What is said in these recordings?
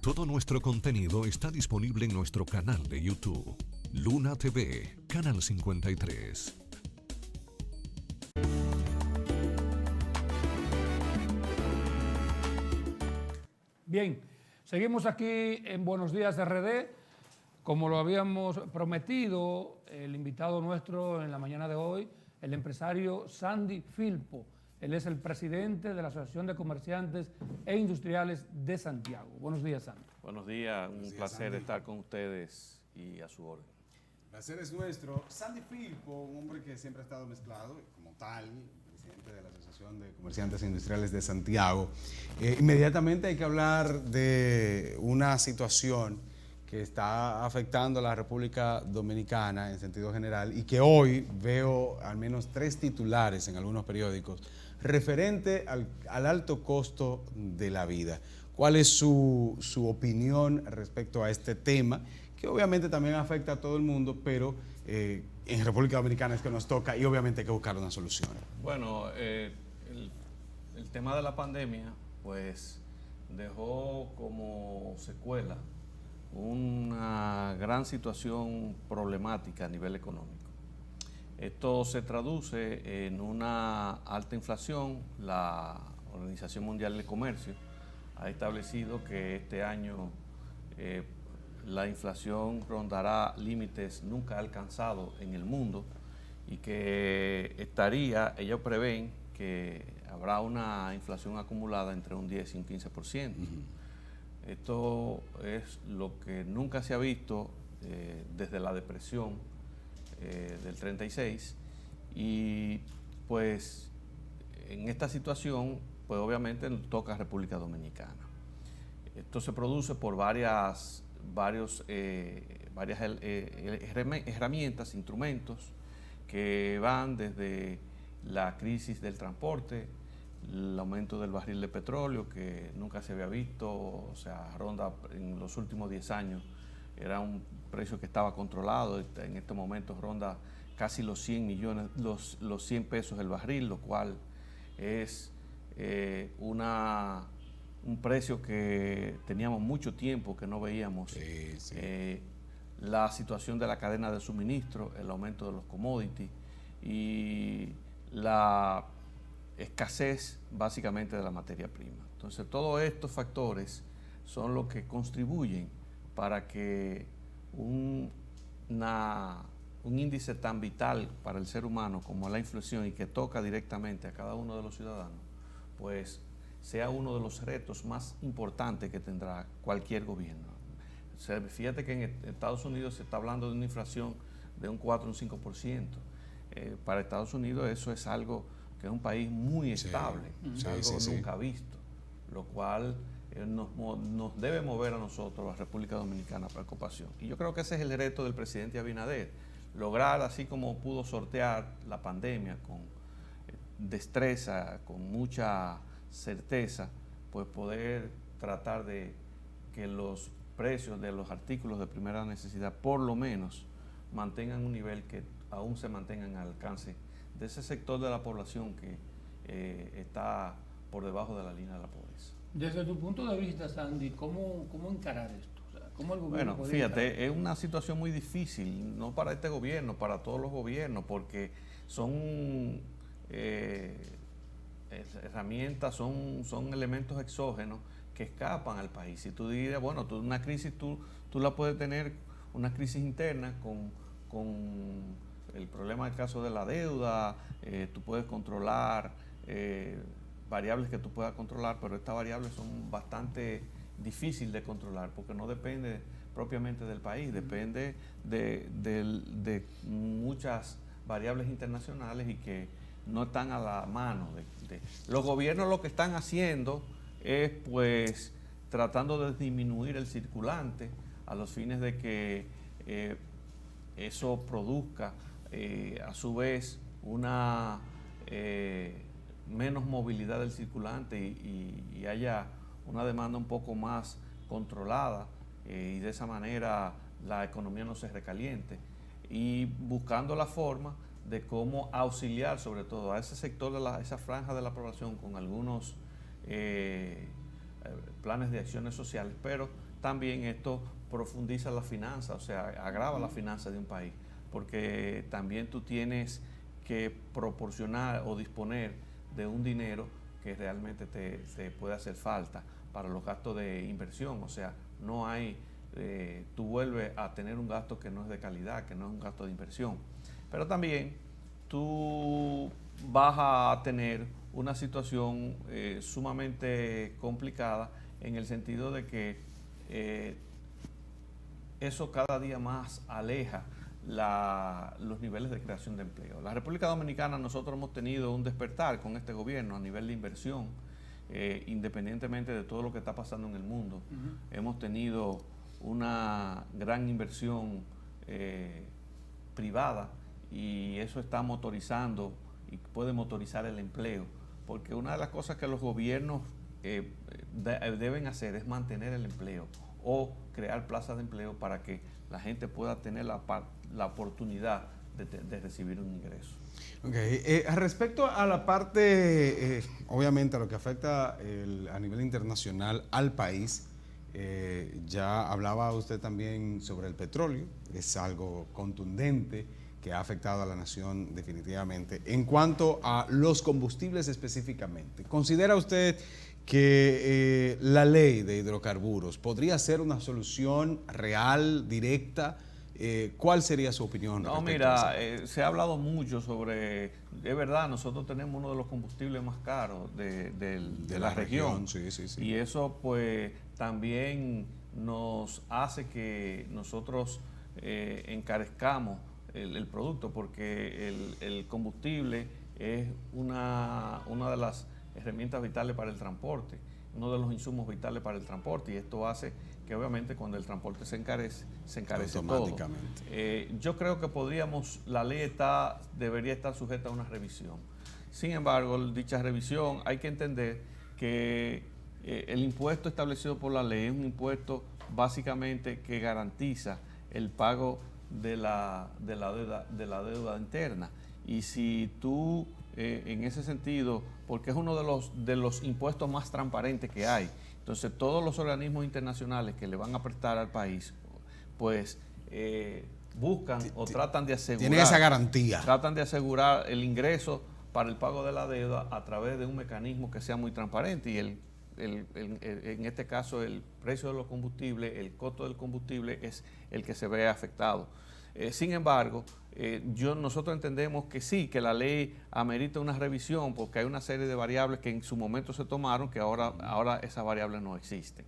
Todo nuestro contenido está disponible en nuestro canal de YouTube, Luna TV, Canal 53. Bien, seguimos aquí en Buenos Días RD. Como lo habíamos prometido, el invitado nuestro en la mañana de hoy, el empresario Sandy Filpo. Él es el presidente de la Asociación de Comerciantes e Industriales de Santiago. Buenos días, Sandy. Buenos días, un placer estar con ustedes y a su orden. El placer es nuestro. Sandy Filpo, un hombre que siempre ha estado mezclado como tal, presidente de la Asociación de Comerciantes e Industriales de Santiago. Inmediatamente hay que hablar de una situación que está afectando a la República Dominicana en sentido general y que hoy veo al menos 3 titulares en algunos periódicos referente al alto costo de la vida. ¿Cuál es su opinión respecto a este tema? Que obviamente también afecta a todo el mundo, pero en República Dominicana es que nos toca y obviamente hay que buscar una solución. Bueno, el tema de la pandemia pues dejó como secuela una gran situación problemática a nivel económico. Esto se traduce en una alta inflación. La Organización Mundial del Comercio ha establecido que este año la inflación rondará límites nunca alcanzados en el mundo y que ellos prevén que habrá una inflación acumulada entre un 10 y un 15%. Esto es lo que nunca se ha visto desde la depresión del 36 y pues en esta situación pues obviamente nos toca a República Dominicana. Esto se produce por varias herramientas, instrumentos que van desde la crisis del transporte, el aumento del barril de petróleo que nunca se había visto, o sea, ronda en los últimos 10 años, era un precio que estaba controlado, en este momento ronda casi los 100 millones, los 100 pesos el barril, lo cual es un precio que teníamos mucho tiempo que no veíamos. La situación de la cadena de suministro, el aumento de los commodities y la escasez básicamente de la materia prima. Entonces todos estos factores son los que contribuyen para que un índice tan vital para el ser humano como la inflación y que toca directamente a cada uno de los ciudadanos, pues sea uno de los retos más importantes que tendrá cualquier gobierno. O sea, fíjate que en Estados Unidos se está hablando de una inflación de un 4 o un 5%. Para Estados Unidos eso es algo que es un país muy estable, algo nunca visto, lo cual nos debe mover a nosotros, a República Dominicana, preocupación. Y yo creo que ese es el reto del presidente Abinader, lograr, así como pudo sortear la pandemia con destreza, con mucha certeza, pues poder tratar de que los precios de los artículos de primera necesidad por lo menos mantengan un nivel que aún se mantengan al alcance de ese sector de la población que está por debajo de la línea de la pobreza. Desde tu punto de vista, Sandy, ¿cómo encarar esto? O sea, ¿cómo el gobierno bueno, fíjate, es una situación muy difícil, no para este gobierno, para todos los gobiernos, porque son herramientas, son elementos exógenos que escapan al país. Si tú dices, bueno, una crisis tú la puedes tener, una crisis interna con el problema del caso de la deuda, tú puedes controlar variables que tú puedas controlar, pero estas variables son bastante difíciles de controlar porque no depende propiamente del país, depende de muchas variables internacionales y que no están a la mano. Los gobiernos lo que están haciendo es pues tratando de disminuir el circulante a los fines de que eso produzca a su vez una menos movilidad del circulante y haya una demanda un poco más controlada y de esa manera la economía no se recaliente y buscando la forma de cómo auxiliar sobre todo a ese sector, esa franja de la población con algunos planes de acciones sociales, pero también esto profundiza la finanza, o sea, agrava la finanza de un país, porque también tú tienes que proporcionar o disponer de un dinero que realmente te puede hacer falta para los gastos de inversión, o sea, no hay, tú vuelves a tener un gasto que no es de calidad, que no es un gasto de inversión, pero también tú vas a tener una situación sumamente complicada en el sentido de que eso cada día más aleja los niveles de creación de empleo. La República Dominicana, nosotros hemos tenido un despertar con este gobierno a nivel de inversión, independientemente de todo lo que está pasando en el mundo. Hemos tenido una gran inversión privada y eso está motorizando y puede motorizar el empleo, porque una de las cosas que los gobiernos deben hacer es mantener el empleo o crear plazas de empleo para que la gente pueda tener la oportunidad de recibir un ingreso. Okay. Respecto a la parte, obviamente a lo que afecta a nivel internacional al país, ya hablaba usted también sobre el petróleo, es algo contundente que ha afectado a la nación definitivamente. En cuanto a los combustibles específicamente, ¿considera usted que la ley de hidrocarburos podría ser una solución real, directa? ¿Cuál sería su opinión? No, mira, se ha hablado mucho sobre, es verdad, nosotros tenemos uno de los combustibles más caros de la región. Sí. Y eso pues también nos hace que nosotros encarezcamos el producto, porque el combustible es una de las herramientas vitales para el transporte, uno de los insumos vitales para el transporte, y esto hace que obviamente cuando el transporte se encarece automáticamente todo. Yo creo que la ley debería estar sujeta a una revisión. Sin embargo, dicha revisión hay que entender que el impuesto establecido por la ley es un impuesto básicamente que garantiza el pago de la deuda interna, y si tú en ese sentido, porque es uno de los impuestos más transparentes que hay, entonces todos los organismos internacionales que le van a prestar al país pues buscan o tratan de asegurar, tiene esa garantía, tratan de asegurar el ingreso para el pago de la deuda a través de un mecanismo que sea muy transparente, y en este caso el precio de los combustibles, el costo del combustible es el que se ve afectado. Sin embargo, nosotros entendemos que sí, que la ley amerita una revisión, porque hay una serie de variables que en su momento se tomaron, que ahora esas variables no existen.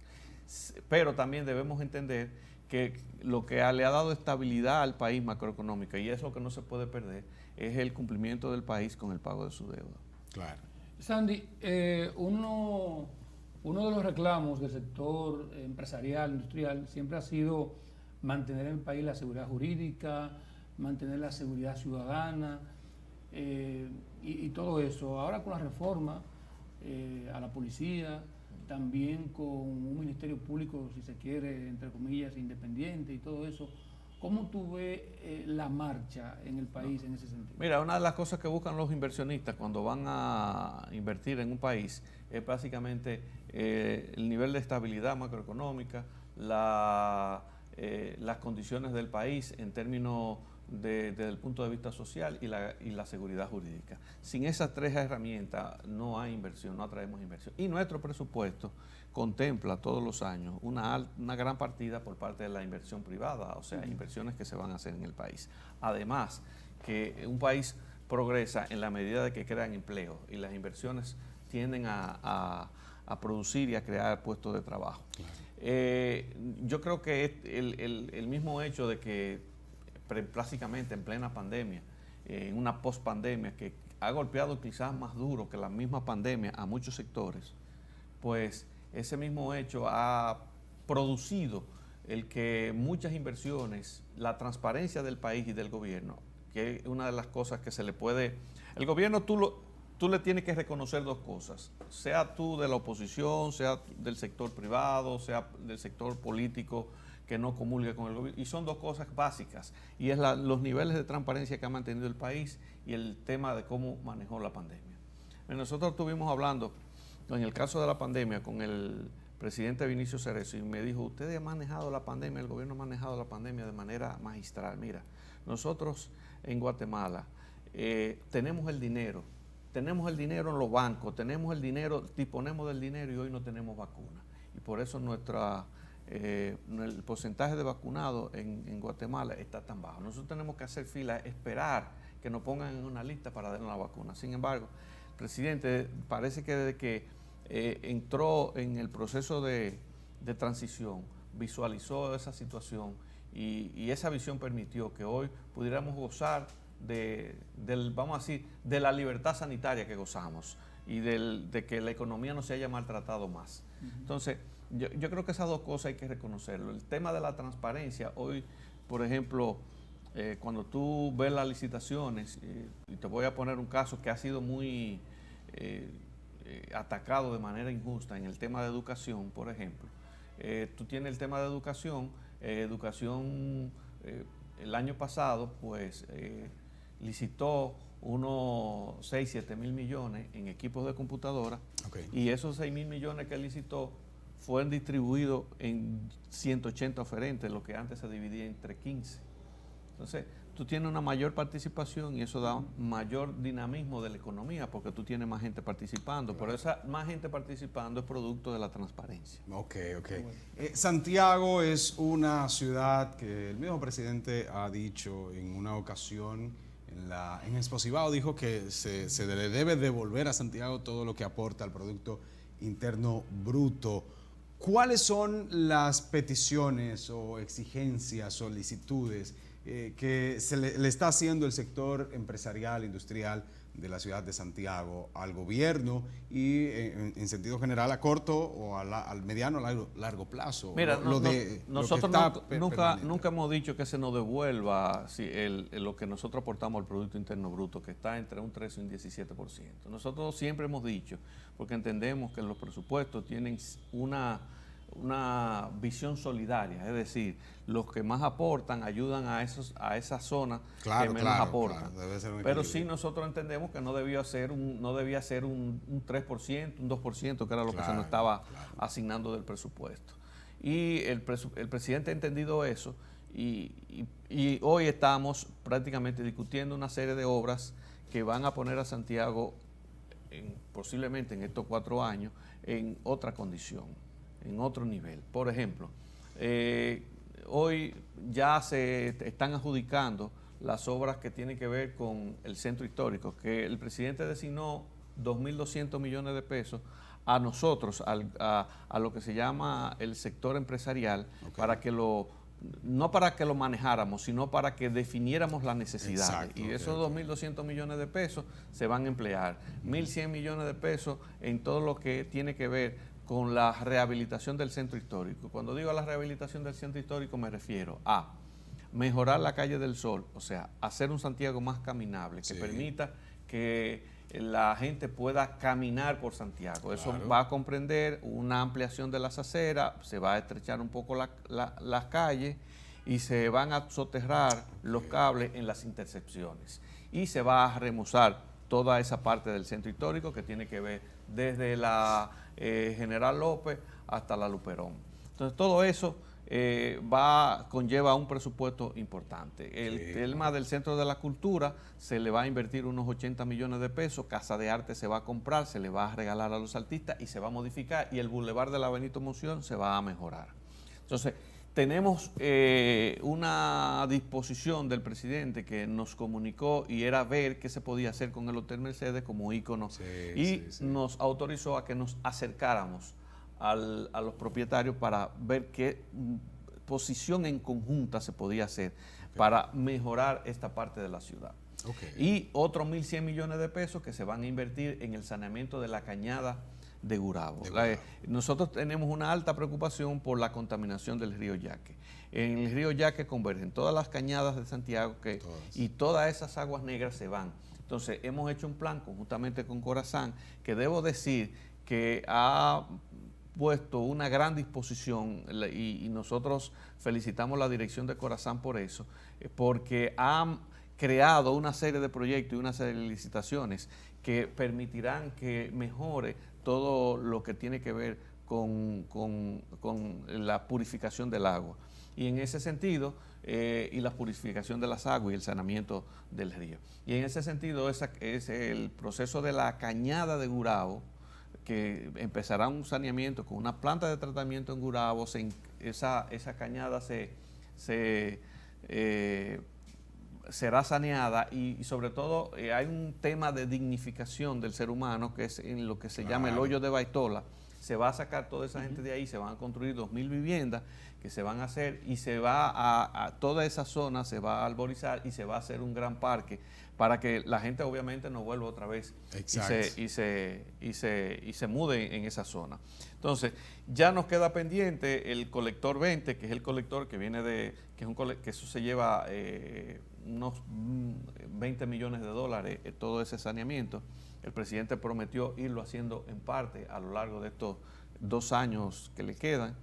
Pero también debemos entender que lo que le ha dado estabilidad al país macroeconómica, y es lo que no se puede perder, es el cumplimiento del país con el pago de su deuda. Claro. Sandy, uno de los reclamos del sector empresarial, industrial, siempre ha sido mantener en el país la seguridad jurídica, mantener la seguridad ciudadana y todo eso. Ahora con la reforma a la policía, también con un ministerio público, si se quiere, entre comillas, independiente y todo eso, ¿cómo tú ves la marcha en el país en ese sentido? Mira, una de las cosas que buscan los inversionistas cuando van a invertir en un país es básicamente el nivel de estabilidad macroeconómica, las condiciones del país en términos desde el punto de vista social y la seguridad jurídica. Sin esas tres herramientas no hay inversión, no atraemos inversión. Y nuestro presupuesto contempla todos los años una gran partida por parte de la inversión privada, o sea, inversiones que se van a hacer en el país. Además, que un país progresa en la medida de que crean empleo, y las inversiones tienden a producir y a crear puestos de trabajo. Yo creo que el mismo hecho de que prácticamente en plena pandemia, en una post-pandemia que ha golpeado quizás más duro que la misma pandemia a muchos sectores, pues ese mismo hecho ha producido el que muchas inversiones, la transparencia del país y del gobierno, que es una de las cosas que se le puede... El gobierno tú le tienes que reconocer dos cosas, sea tú de la oposición, sea del sector privado, sea del sector político que no comulgue con el gobierno, y son dos cosas básicas, y es los niveles de transparencia que ha mantenido el país y el tema de cómo manejó la pandemia. Nosotros estuvimos hablando, en el caso de la pandemia, con el presidente Vinicio Cerezo y me dijo, ustedes han manejado la pandemia, el gobierno ha manejado la pandemia de manera magistral. Mira, nosotros en Guatemala tenemos el dinero en los bancos, tenemos el dinero, disponemos del dinero y hoy no tenemos vacuna. Y por eso el porcentaje de vacunados en Guatemala está tan bajo. Nosotros tenemos que hacer fila, esperar que nos pongan en una lista para darnos la vacuna. Sin embargo, el presidente parece que desde que entró en el proceso de transición, visualizó esa situación y esa visión permitió que hoy pudiéramos gozar vamos a decir, de la libertad sanitaria que gozamos y de que la economía no se haya maltratado más. Entonces, yo creo que esas dos cosas hay que reconocerlo. El tema de la transparencia, hoy, por ejemplo, cuando tú ves las licitaciones, y te voy a poner un caso que ha sido muy atacado de manera injusta en el tema de educación, por ejemplo. Tú tienes el tema de educación, el año pasado, pues, licitó unos 6, 7 mil millones en equipos de computadora, y esos 6 mil millones que licitó fueron distribuidos en 180 oferentes, lo que antes se dividía entre 15. Entonces, tú tienes una mayor participación y eso da mayor dinamismo de la economía porque tú tienes más gente participando. Pero esa más gente participando es producto de la transparencia. Ok. Santiago es una ciudad que el mismo presidente ha dicho en una ocasión, en Exposivao, dijo que se le debe devolver a Santiago todo lo que aporta al Producto Interno Bruto. ¿Cuáles son las peticiones o exigencias, solicitudes que le está haciendo el sector empresarial, industrial de la ciudad de Santiago al gobierno y en sentido general a corto o al mediano o largo plazo? Mira, nosotros nunca hemos dicho que se nos devuelva lo que nosotros aportamos al Producto Interno Bruto, que está entre un 13 y un 17%. Nosotros siempre hemos dicho, porque entendemos que los presupuestos tienen una visión solidaria, es decir, los que más aportan ayudan a esas zonas que menos aportan. Debe ser un Pero sí nosotros entendemos que no debía ser un 3%, un 2%, que era lo que se nos estaba asignando del presupuesto. Y el presidente ha entendido eso y hoy estamos prácticamente discutiendo una serie de obras que van a poner a Santiago posiblemente en estos 4 años en otra condición, en otro nivel. Por ejemplo, hoy ya se están adjudicando las obras que tienen que ver con el centro histórico, que el presidente designó 2.200 millones de pesos a nosotros, a lo que se llama el sector empresarial, para que no para que lo manejáramos, sino para que definiéramos las necesidades. Y esos 2.200 millones de pesos se van a emplear. 1.100 millones de pesos en todo lo que tiene que ver con la rehabilitación del centro histórico. Cuando digo la rehabilitación del centro histórico me refiero a mejorar la calle del Sol, o sea, hacer un Santiago más caminable, que permita que la gente pueda caminar por Santiago. Eso va a comprender una ampliación de las aceras, se va a estrechar un poco las calles y se van a soterrar los cables en las intersecciones. Y se va a remozar toda esa parte del centro histórico que tiene que ver desde la General López hasta la Luperón. Entonces todo eso conlleva un presupuesto importante. El tema del Centro de la Cultura se le va a invertir unos 80 millones de pesos, Casa de Arte se va a comprar, se le va a regalar a los artistas y se va a modificar y el Boulevard de la Benito Monción se va a mejorar. Entonces tenemos una disposición del presidente que nos comunicó y era ver qué se podía hacer con el Hotel Mercedes como ícono nos autorizó a que nos acercáramos a los propietarios para ver qué posición en conjunta se podía hacer para mejorar esta parte de la ciudad. Y otros 1.100 millones de pesos que se van a invertir en el saneamiento de la cañada de Gurabo. Nosotros tenemos una alta preocupación por la contaminación del río Yaque. En el río Yaque convergen todas las cañadas de Santiago y todas esas aguas negras se van. Entonces hemos hecho un plan conjuntamente con Corazán que debo decir que ha puesto una gran disposición y nosotros felicitamos la dirección de Corazán por eso, porque han creado una serie de proyectos y una serie de licitaciones que permitirán que mejore todo lo que tiene que ver con la purificación del agua. Y en ese sentido, y la purificación de las aguas y el saneamiento del río. Y en ese sentido es el proceso de la cañada de Gurabo, que empezará un saneamiento con una planta de tratamiento en Gurabo. Esa cañada será saneada y sobre todo hay un tema de dignificación del ser humano, que es en lo que se llama el hoyo de Baitola. Se va a sacar toda esa gente de ahí, se van a construir 2.000 viviendas que se van a hacer, y se va a toda esa zona se va a arborizar y se va a hacer un gran parque para que la gente obviamente no vuelva otra vez y se mude en esa zona. Entonces, ya nos queda pendiente el colector 20, que es el colector que viene que eso se lleva unos 20 millones de dólares, todo ese saneamiento. El presidente prometió irlo haciendo en parte a lo largo de estos 2 años que le quedan,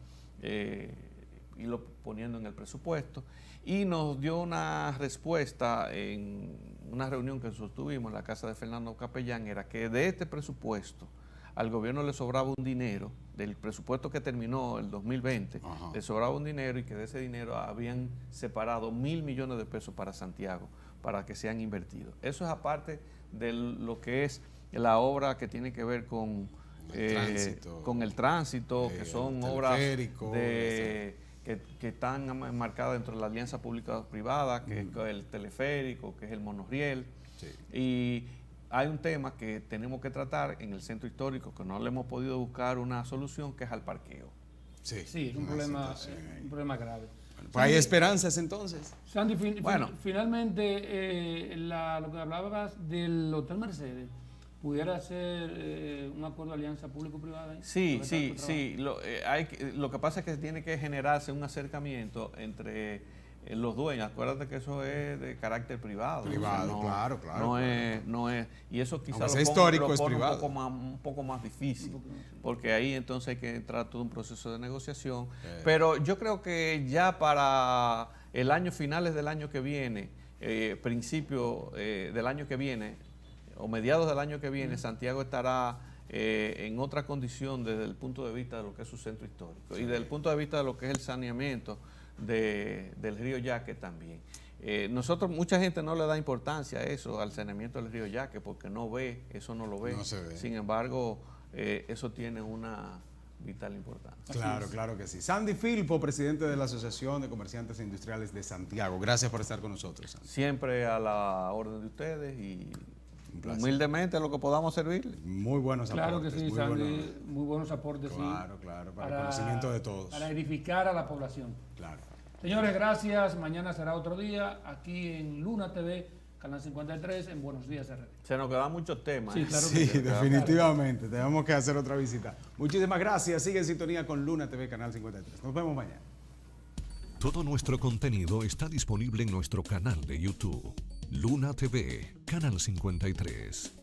irlo poniendo en el presupuesto, y nos dio una respuesta en una reunión que sostuvimos en la casa de Fernando Capellán, era que de este presupuesto al gobierno le sobraba un dinero, del presupuesto que terminó el 2020, le sobraba un dinero, y que de ese dinero habían separado 1.000 millones de pesos para Santiago, para que sean invertidos. Eso es aparte de lo que es la obra que tiene que ver con el tránsito, que son obras que están marcadas dentro de la alianza pública-privada, que es el teleférico, que es el monorriel. Y hay un tema que tenemos que tratar en el centro histórico, que no le hemos podido buscar una solución, que es al parqueo. Sí, es un problema grave. Bueno, pues hay esperanzas entonces. Sandy, finalmente, lo que hablabas del Hotel Mercedes, ¿pudiera ser un acuerdo de alianza público-privada? Sí. Lo que pasa es que tiene que generarse un acercamiento entre los dueños. Acuérdate que eso es de carácter privado. Claro. No es, y eso quizás lo pone un poco más difícil, porque ahí entonces hay que entrar todo un proceso de negociación. Pero yo creo que ya para finales del año que viene, principio del año que viene, o mediados del año que viene, Santiago estará en otra condición desde el punto de vista de lo que es su centro histórico, y desde el punto de vista de lo que es el saneamiento del río Yaque también. Mucha gente no le da importancia a eso, al saneamiento del río Yaque, porque no lo ve. No se ve. Sin embargo, eso tiene una vital importancia. Claro que sí. Sandy Filpo, presidente de la Asociación de Comerciantes e Industriales de Santiago. Gracias por estar con nosotros, Sandy. Siempre a la orden de ustedes, y humildemente lo que podamos servir. Muy buenos aportes. Claro que sí, Sandy, muy buenos aportes. Claro, para el conocimiento de todos. Para edificar a la población. Claro. Señores, gracias. Mañana será otro día aquí en Luna TV, Canal 53, en Buenos Días RD. Se nos quedan muchos temas. Sí, claro Sí, que sí. definitivamente. Tenemos que hacer otra visita. Muchísimas gracias. Sigue en sintonía con Luna TV, Canal 53. Nos vemos mañana. Todo nuestro contenido está disponible en nuestro canal de YouTube. Luna TV, Canal 53.